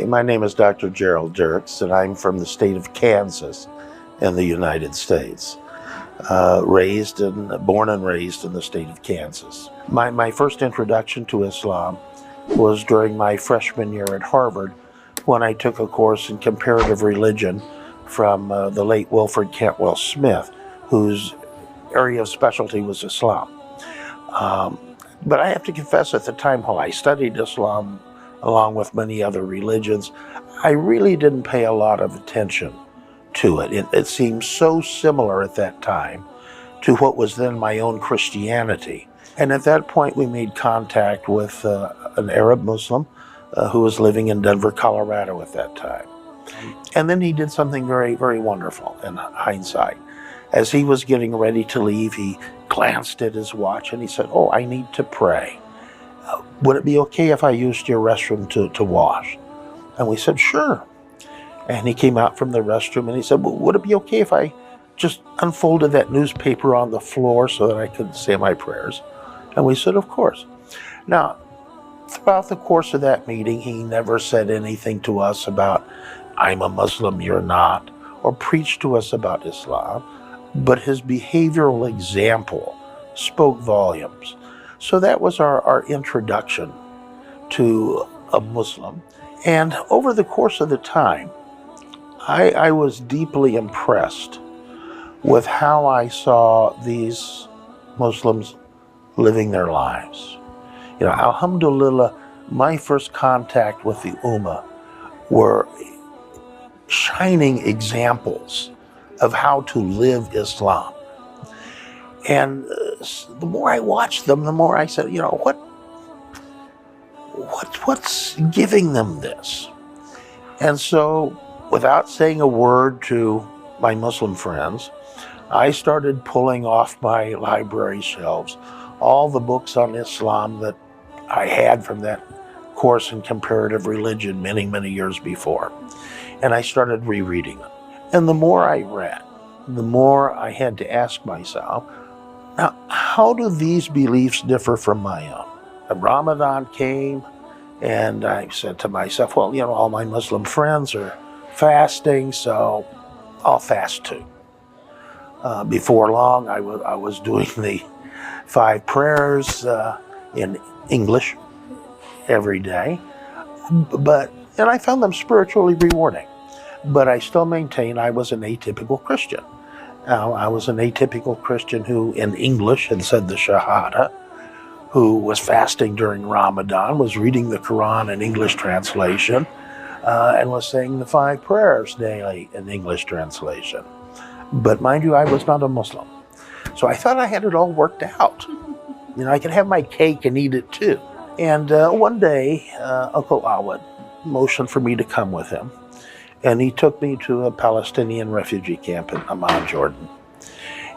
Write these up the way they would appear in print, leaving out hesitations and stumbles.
My name is Dr. Gerald Dirk, and I'm from the state of Kansas in the United States. Born and raised in the state of Kansas. My first introduction to Islam was during my freshman year at Harvard when I took a course in comparative religion from the late Wilfred Cantwell Smith, whose area of specialty was Islam. But I have to confess, at the time while I studied Islam, along with many other religions, I really didn't pay a lot of attention to it. It seemed so similar at that time to what was then my own Christianity. And at that point, we made contact with an Arab Muslim who was living in Denver, Colorado at that time. And then he did something very, very wonderful in hindsight. As he was getting ready to leave, he glanced at his watch and he said, "Oh, I need to pray. Would it be okay if I used your restroom to wash?" And we said, "Sure." And he came out from the restroom and he said, "Well, would it be okay if I just unfolded that newspaper on the floor so that I could say my prayers?" And we said, "Of course." Now, throughout the course of that meeting, he never said anything to us about, "I'm a Muslim, you're not," or preached to us about Islam, but his behavioral example spoke volumes. So that was our introduction to a Muslim. And over the course of the time, I was deeply impressed with how I saw these Muslims living their lives. You know, alhamdulillah, my first contact with the Ummah were shining examples of how to live Islam. And the more I watched them, the more I said, you know, what's giving them this? And so, without saying a word to my Muslim friends, I started pulling off my library shelves all the books on Islam that I had from that course in comparative religion many, many years before. And I started rereading them. And the more I read, the more I had to ask myself, now, how do these beliefs differ from my own? And Ramadan came, and I said to myself, well, you know, all my Muslim friends are fasting, so I'll fast too. Before long, I was doing the 5 prayers in English every day, and I found them spiritually rewarding. But I still maintain I was an atypical Christian. I was an atypical Christian who, in English, had said the Shahada, who was fasting during Ramadan, was reading the Quran in English translation, and was saying the 5 prayers daily in English translation. But mind you, I was not a Muslim. So I thought I had it all worked out. You know, I could have my cake and eat it too. And one day, Uncle Awad motioned for me to come with him. And he took me to a Palestinian refugee camp in Amman, Jordan.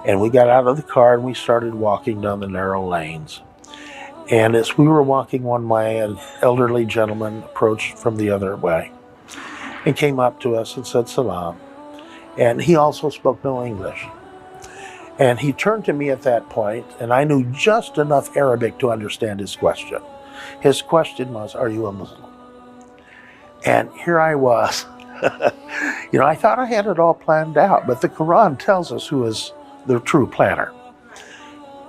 And we got out of the car and we started walking down the narrow lanes. And as we were walking one way, an elderly gentleman approached from the other way and came up to us and said salam. And he also spoke no English. And he turned to me at that point, and I knew just enough Arabic to understand his question. His question was, "Are you a Muslim?" And here I was. You know, I thought I had it all planned out, but the Quran tells us who is the true planner.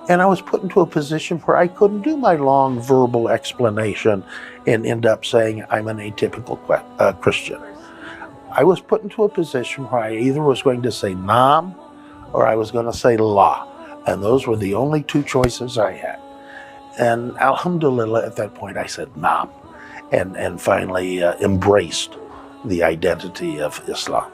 And I was put into a position where I couldn't do my long verbal explanation and end up saying I'm an atypical Christian. I was put into a position where I either was going to say Naam or I was going to say La. And those were the only 2 choices I had. And alhamdulillah, at that point I said Naam and finally embraced the identity of Islam.